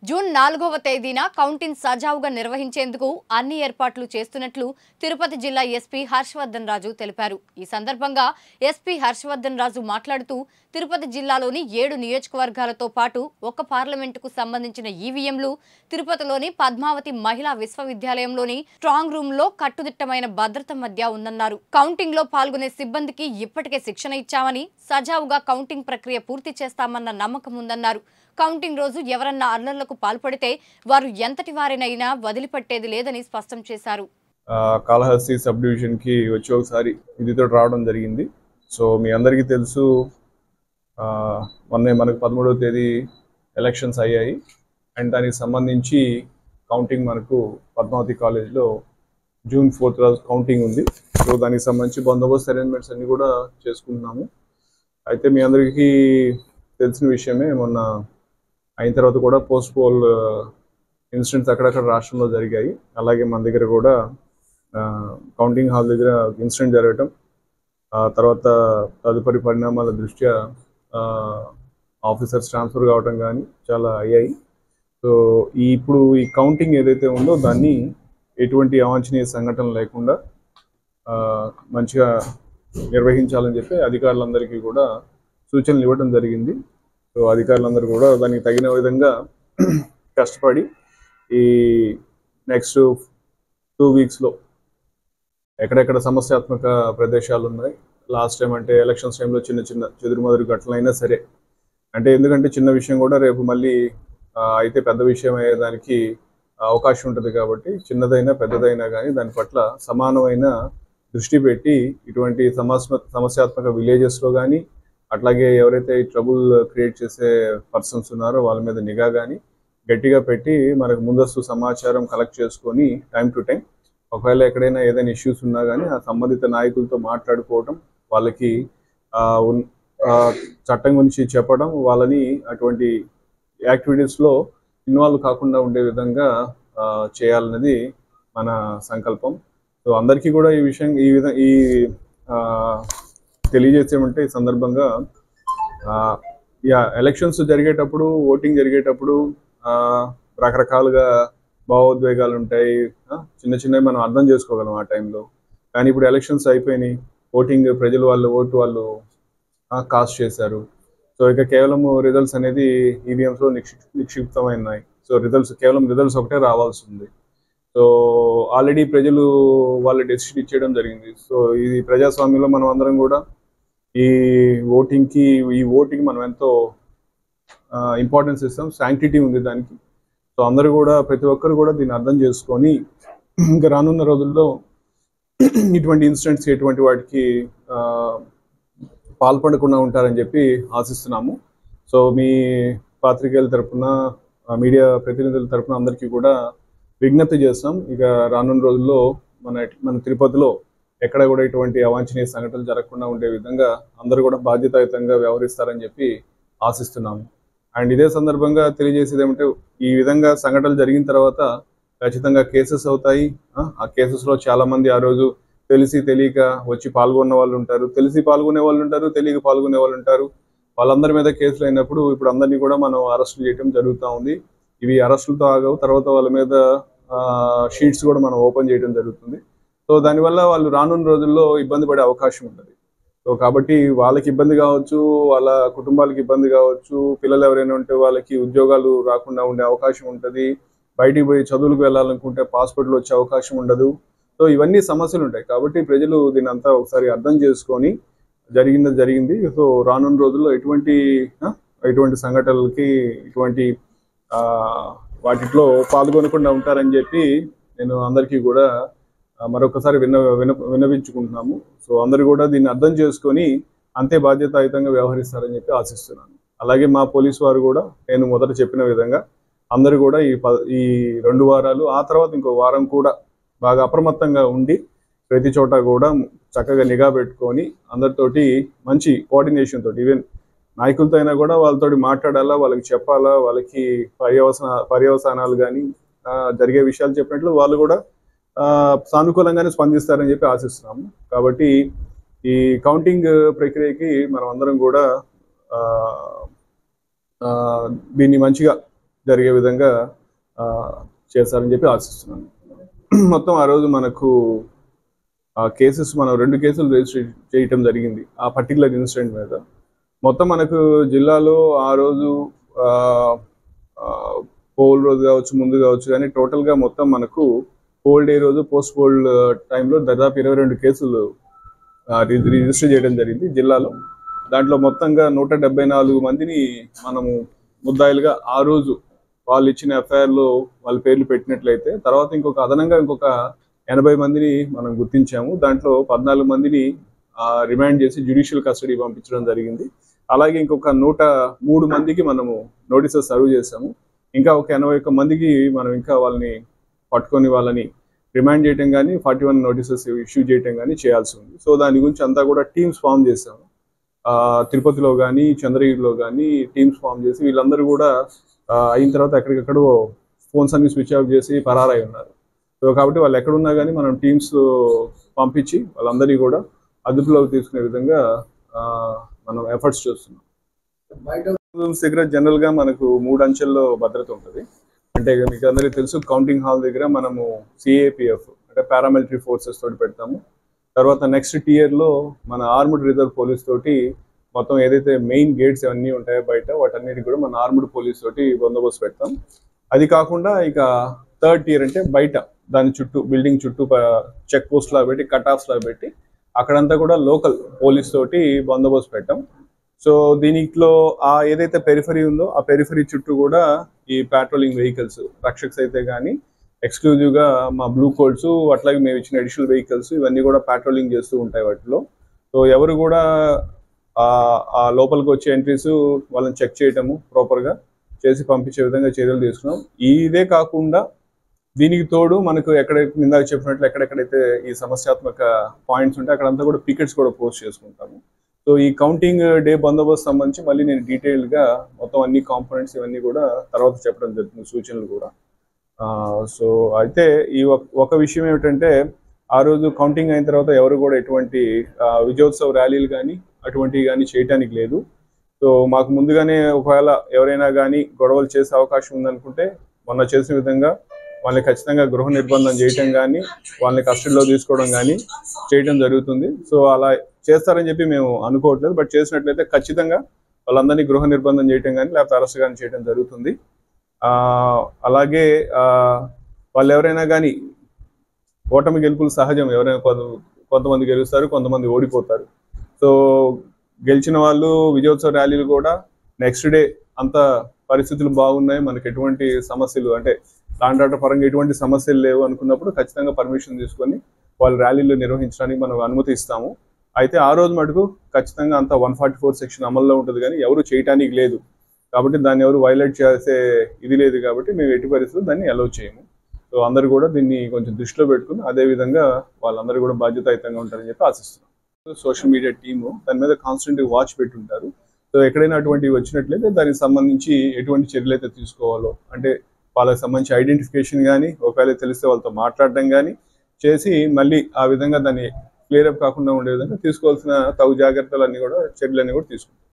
June 4వ తేదీన counting సజావుగా నిర్వహించేందుకు అన్ని ఏర్పాట్లు చేస్తున్నట్లు తిరుపతి జిల్లా ఎస్పీ హర్షవర్ధన్ రాజు తెలిపారు. ఈ సందర్భంగా ఎస్పీ హర్షవర్ధన్ రాజు మాట్లాడుతూ తిరుపతి జిల్లాలోని 7 నియోజకవర్గాలతో పాటు ఒక పార్లమెంటుకు సంబంధించిన ఈవీఎంలు తిరుపతిలోని పద్మావతి మహిళా విశ్వవిద్యాలయంలోని స్ట్రాంగ్ రూమ్ లో కట్టుదిట్టమైన భద్రత మధ్య ఉందన్నారు. కౌంటింగ్ లో పాల్గొనే సిబ్బందికి ఇప్పటికే శిక్షణ ఇచ్చామని, సజావుగా కౌంటింగ్ ప్రక్రియ పూర్తి చేస్తామన్న నమ్మకం ఉందన్నారు. కౌంటింగ్ రోజు ఎవరన్నా అల్లర్లకు పాల్పడితే వారు ఎంతటి వారినైనా వదిలిపెట్టేది లేదని స్పష్టం చేశారు. కాళహస్తి సబ్ డివిజన్ కి వచ్చి ఒకసారి ఇదితో రావడం జరిగింది. సో మీ అందరికీ తెలుసు, మొన్నే మనకు 13వ తేదీ ఎలక్షన్స్ అయ్యాయి. అండ్ దానికి సంబంధించి కౌంటింగ్ మనకు పద్మావతి కాలేజ్లో జూన్ 4th రోజు కౌంటింగ్ ఉంది. సో దానికి సంబంధించి బందోబస్తు అరేంజ్మెంట్స్ అన్ని కూడా చేసుకుంటున్నాము. అయితే మీ అందరికీ తెలిసిన విషయమే, మొన్న అయిన తర్వాత కూడా పోస్ట్ పోల్ ఇన్సిడెంట్స్ అక్కడక్కడ రాష్ట్రంలో జరిగాయి. అలాగే మన దగ్గర కూడా కౌంటింగ్ హాల్ దగ్గర ఇన్సిడెంట్ జరగటం, తర్వాత తదుపరి పరిణామాల దృష్ట్యా ఆఫీసర్స్ ట్రాన్స్ఫర్ కావటం కానీ చాలా అయ్యాయి. సో ఇప్పుడు ఈ కౌంటింగ్ ఏదైతే ఉందో దాన్ని ఎటువంటి అవాంఛనీయ సంఘటన లేకుండా మంచిగా నిర్వహించాలని చెప్పి అధికారులందరికీ కూడా సూచనలు ఇవ్వడం జరిగింది. సో అధికారులందరూ కూడా దానికి తగిన విధంగా కష్టపడి ఈ నెక్స్ట్ 2 వీక్స్లో ఎక్కడెక్కడ సమస్యాత్మక ప్రదేశాలు ఉన్నాయి, లాస్ట్ టైం అంటే ఎలక్షన్స్ టైంలో చిన్న చిన్న చెదురుమదురు ఘటనలైనా సరే, అంటే ఎందుకంటే చిన్న విషయం కూడా రేపు మళ్ళీ అయితే పెద్ద విషయం అయ్యేదానికి అవకాశం ఉంటుంది. కాబట్టి చిన్నదైనా పెద్దదైనా కానీ దాని పట్ల సమానమైన దృష్టి పెట్టి ఇటువంటి సమస్యాత్మక విలేజెస్లో కానీ, అట్లాగే ఎవరైతే ట్రబుల్ క్రియేట్ చేసే పర్సన్స్ ఉన్నారో వాళ్ళ మీద నిఘా కానీ గట్టిగా పెట్టి మనకు ముందస్తు సమాచారం కలెక్ట్ చేసుకొని టైం టు టైం ఒకవేళ ఎక్కడైనా ఏదైనా ఇష్యూస్ ఉన్నా కానీ ఆ సంబంధిత నాయకులతో మాట్లాడుకోవటం, వాళ్ళకి చట్టం గురించి చెప్పడం, వాళ్ళని అటువంటి యాక్టివిటీస్లో ఇన్వాల్వ్ కాకుండా ఉండే విధంగా చేయాలన్నది మన సంకల్పం. సో అందరికీ కూడా ఈ తెలియజేసేమంటే ఈ సందర్భంగా ఎలక్షన్స్ జరిగేటప్పుడు, ఓటింగ్ జరిగేటప్పుడు రకరకాలుగా భావోద్వేగాలు ఉంటాయి, చిన్న చిన్నవి మనం అర్థం చేసుకోగలం ఆ టైంలో. కానీ ఇప్పుడు ఎలక్షన్స్ అయిపోయినాయి, ఓటింగ్ ప్రజలు వాళ్ళు కాస్ట్ చేశారు. సో ఇక కేవలం రిజల్ట్స్ అనేది ఈవీఎంస్లో నిక్షిప్తమైనాయి. సో కేవలం రిజల్ట్స్ ఒకటే రావాల్సి ఉంది. సో ఆల్రెడీ ప్రజలు వాళ్ళ డెసిషన్ ఇచ్చేయడం జరిగింది. సో ఇది ప్రజాస్వామ్యంలో మనం అందరం కూడా ఈ ఓటింగ్ మనం ఎంతో ఇంపార్టెన్స్ ఇస్తాం, శాంక్టిటీ ఉంది దానికి. సో అందరూ కూడా, ప్రతి ఒక్కరు కూడా దీన్ని అర్థం చేసుకొని ఇంకా రానున్న రోజుల్లో ఇటువంటి ఇన్సిడెంట్స్, ఎటువంటి వాటికి పాల్పడకుండా ఉంటారని చెప్పి ఆశిస్తున్నాము. సో మీ పాత్రికేయుల తరఫున, మీడియా ప్రతినిధుల తరఫున అందరికీ కూడా విజ్ఞప్తి చేస్తాం, ఇక రానున్న రోజుల్లో మన తిరుపతిలో ఎక్కడ కూడా ఇటువంటి అవాంఛనీయ సంఘటనలు జరగకుండా ఉండే విధంగా అందరూ కూడా బాధ్యతాయుతంగా వ్యవహరిస్తారని చెప్పి ఆశిస్తున్నాము. అండ్ ఇదే సందర్భంగా తెలియజేసేది ఏమంటే, ఈ విధంగా సంఘటనలు జరిగిన తర్వాత ఖచ్చితంగా కేసెస్ అవుతాయి. ఆ కేసెస్లో చాలా మంది ఆ రోజు తెలిసి తెలియక వచ్చి పాల్గొన్న వాళ్ళు ఉంటారు, తెలిసి పాల్గొనే వాళ్ళు ఉంటారు, తెలియక పాల్గొనే వాళ్ళు ఉంటారు. వాళ్ళందరి మీద కేసులు అయినప్పుడు ఇప్పుడు అందరినీ కూడా మనం అరెస్టులు చేయడం జరుగుతూ ఉంది. ఇవి అరెస్టులతో ఆగవు, తర్వాత వాళ్ళ మీద షీట్స్ కూడా మనం ఓపెన్ చేయడం జరుగుతుంది. సో దానివల్ల వాళ్ళు రానున్న రోజుల్లో ఇబ్బంది పడే అవకాశం ఉంటుంది. సో కాబట్టి వాళ్ళకి ఇబ్బంది కావచ్చు, వాళ్ళ కుటుంబాలకు ఇబ్బంది కావచ్చు, పిల్లలు ఎవరైనా ఉంటే వాళ్ళకి ఉద్యోగాలు రాకుండా ఉండే అవకాశం ఉంటుంది, బయటికి పోయి చదువులకు వెళ్ళాలనుకుంటే పాస్పోర్ట్లు వచ్చే అవకాశం ఉండదు. సో ఇవన్నీ సమస్యలు ఉంటాయి. కాబట్టి ప్రజలు దీని అంతా ఒకసారి అర్థం చేసుకొని జరిగింది. సో రానున్న రోజుల్లో ఎటువంటి సంఘటనలకి, ఇటువంటి వాటిలో పాల్గొనకుండా ఉంటారని చెప్పి నేను అందరికీ కూడా మరొకసారి విన్నవించుకుంటున్నాము. సో అందరూ కూడా దీన్ని అర్థం చేసుకొని అంతే బాధ్యతాయుతంగా వ్యవహరిస్తారని చెప్పి ఆశిస్తున్నాను. అలాగే మా పోలీసు వారు కూడా నేను మొదట చెప్పిన విధంగా అందరూ కూడా ఈ 2 వారాలు, ఆ తర్వాత ఇంకో వారం కూడా బాగా అప్రమత్తంగా ఉండి ప్రతి చోట కూడా చక్కగా నిఘా పెట్టుకొని అందరితోటి మంచి కోఆర్డినేషన్ తోటి, ఈవెన్ నాయకులతో అయినా కూడా వాళ్ళతోటి మాట్లాడాలా, వాళ్ళకి చెప్పాలా, వాళ్ళకి పర్యవసానాలు కానీ జరిగే విషయాలు చెప్పినట్లు వాళ్ళు కూడా సానుకూలంగానే స్పందిస్తారని చెప్పి ఆశిస్తున్నాము. కాబట్టి ఈ కౌంటింగ్ ప్రక్రియకి మనం అందరం కూడా దీన్ని మంచిగా జరిగే విధంగా చేస్తారని చెప్పి ఆశిస్తున్నాను. మొత్తం ఆ రోజు మనకు కేసెస్ మనం 2 కేసులు రిజిస్టర్ చేయటం జరిగింది ఆ పర్టికులర్ ఇన్సిడెంట్ మీద. మొత్తం మనకు జిల్లాలో ఆ రోజు పోల్ రోజు కావచ్చు, ముందు కావచ్చు, కానీ టోటల్గా మొత్తం మనకు పోల్ డే రోజు, పోస్ట్ పోల్ టైంలో దాదాపు 22 కేసులు రిజిస్టర్ చేయడం జరిగింది జిల్లాలో. దాంట్లో మొత్తంగా 174 మందిని మనము ముద్దాయిలుగా ఆ రోజు వాళ్ళు ఇచ్చిన ఎఫ్ఐఆర్లో వాళ్ళ పేర్లు పెట్టినట్లయితే, తర్వాత అదనంగా ఇంకొక 80 మందిని మనం గుర్తించాము. దాంట్లో 14 మందిని రిమాండ్ చేసి జ్యుడిషియల్ కస్టడీ పంపించడం జరిగింది. అలాగే ఇంకొక 103 మందికి మనము నోటీసెస్ సర్వ్ చేశాము. ఇంకా ఒక 81 మందికి మనం ఇంకా వాళ్ళని పట్టుకొని వాళ్ళని రిమాండ్ చేయడం కానీ 41 నోటీసెస్ ఇష్యూ చేయడం కానీ చేయాల్సి ఉంది. సో దాని గురించి అంతా కూడా టీమ్స్ ఫామ్ చేశాము. తిరుపతిలో కానీ చంద్రగిరిలో కానీ టీమ్స్ ఫామ్ చేసి వీళ్ళందరూ కూడా అయిన తర్వాత ఎక్కడికక్కడ ఫోన్స్ అన్ని స్విచ్ ఆఫ్ చేసి పరారై ఉన్నారు. సో కాబట్టి వాళ్ళు ఎక్కడున్నా కానీ మనం టీమ్స్ పంపించి వాళ్ళందరినీ కూడా అదుపులోకి తీసుకునే విధంగా మనం ఎఫర్ట్స్ చేస్తున్నాం. దగ్గర జనరల్గా మనకు 3 అంచెల్లో భద్రత ఉంటుంది. అంటే మీకు అందరికీ తెలుసు, కౌంటింగ్ హాల్ దగ్గర మనము CAPF అంటే పారామిలిటరీ ఫోర్సెస్ తోటి పెడతాము. తర్వాత నెక్స్ట్ టియర్లో మన ఆర్మ్డ్ రిజర్వ్ పోలీస్ తోటి మొత్తం ఏదైతే మెయిన్ గేట్స్ అవన్నీ ఉంటాయో బయట వాటన్నిటికి కూడా మన ఆర్మ్డ్ పోలీస్ తోటి బందోబస్తు పెడతాం. అది కాకుండా ఇక 3rd tier అంటే బయట దాని చుట్టూ బిల్డింగ్ చుట్టూ చెక్ పోస్ట్ లా పెట్టి, కట్ ఆఫ్స్ లా పెట్టి అక్కడంతా కూడా లోకల్ పోలీస్ తోటి బందోబస్తు పెట్టాం. సో దీనిలో ఏదైతే పెరిఫరీ ఉందో ఆ పెరిఫరీ చుట్టూ కూడా ఈ పాట్రోలింగ్ వెహికల్స్, రక్షక్స్ అయితే కానీ ఎక్స్క్లూజివ్గా మా బ్లూ కోడ్స్, అట్లాగే మేము ఇచ్చిన అడిషనల్ వెహికల్స్ ఇవన్నీ కూడా పాట్రోలింగ్ చేస్తూ ఉంటాయి వాటిలో. సో ఎవరు కూడా ఆ లోపలికి వచ్చే ఎంట్రీస్ వాళ్ళని చెక్ చేయటము ప్రాపర్గా చేసి పంపించే విధంగా చర్యలు తీసుకున్నాం. ఇదే కాకుండా దీనికి తోడు మనకు ఇందాక చెప్పినట్లు ఎక్కడెక్కడైతే ఈ సమస్యాత్మక పాయింట్స్ ఉంటే అక్కడంతా కూడా పికెట్స్ కూడా పోస్ట్ చేసుకుంటాము. సో ఈ కౌంటింగ్ డే బందోబస్తు సంబంధించి మళ్ళీ నేను డీటెయిల్గా మొత్తం అన్ని కాంపోనెంట్స్ ఇవన్నీ కూడా తర్వాత చెప్పడం జరుగుతుంది, సూచనలు కూడా. సో అయితే ఈ ఒక విషయం ఏమిటంటే, ఆ రోజు కౌంటింగ్ అయిన తర్వాత ఎవరు కూడా ఎటువంటి విజయోత్సవ ర్యాలీలు కానీ అటువంటివి కానీ చేయటానికి లేదు. సో మాకు ముందుగానే ఒకవేళ ఎవరైనా కానీ గొడవలు చేసే అవకాశం ఉందనుకుంటే మొన్న చేసిన విధంగా వాళ్ళని ఖచ్చితంగా గృహ నిర్బంధం చేయటం కానీ వాళ్ళని కస్టడీలో తీసుకోవడం కానీ చేయడం జరుగుతుంది. సో అలా చేస్తారని చెప్పి మేము అనుకోవట్లేదు, బట్ చేసినట్లయితే ఖచ్చితంగా వాళ్ళందరినీ గృహ నిర్బంధం చేయటం కానీ లేకపోతే అరెస్ట్ కానీ చేయడం జరుగుతుంది. అలాగే వాళ్ళు ఎవరైనా కానీ ఓటమి గెలుపులు సహజం, ఎవరైనా కొంతమంది గెలుస్తారు, కొంతమంది ఓడిపోతారు. సో గెలిచిన వాళ్ళు విజయోత్సవ ర్యాలీలు కూడా నెక్స్ట్ డే అంత పరిస్థితులు బాగున్నాయి, మనకి ఎటువంటి సమస్యలు అంటే లాండ్ ఆర్డర్ పరంగా ఎటువంటి సమస్యలు లేవు అనుకున్నప్పుడు ఖచ్చితంగా పర్మిషన్ తీసుకొని వాళ్ళు ర్యాలీలు నిర్వహించడానికి మనం అనుమతి ఇస్తాము. అయితే ఆ రోజు మటుకు ఖచ్చితంగా అంత 144 సెక్షన్ అమల్లో ఉంటుంది, కానీ ఎవరు చేయటానికి లేదు కాబట్టి దాన్ని ఎవరు వైలేట్ చేసే ఇది లేదు కాబట్టి మేము ఎట్టి పరిస్థితుల్లో దాన్ని అలౌ చేయము. సో అందరూ కూడా దీన్ని కొంచెం దృష్టిలో పెట్టుకుని అదేవిధంగా వాళ్ళందరూ కూడా బాధ్యతాయుతంగా ఉంటారని చెప్పి ఆశిస్తున్నాం. సోషల్ మీడియా టీము దాని మీద కాన్స్టెంట్గా వాచ్ పెట్టుంటారు. సో ఎక్కడైనా అటువంటివి వచ్చినట్లయితే దానికి సంబంధించి ఎటువంటి చర్యలు అయితే తీసుకోవాలో, అంటే వాళ్ళకి సంబంధించి ఐడెంటిఫికేషన్ కానీ ఒకవేళ తెలిస్తే వాళ్ళతో మాట్లాడడం కానీ చేసి మళ్ళీ ఆ విధంగా దాన్ని క్లియర్ అప్ కాకుండా ఉండే విధంగా తీసుకోవాల్సిన తగు జాగ్రత్తలన్నీ కూడా చర్యలన్నీ కూడా తీసుకుంటాం.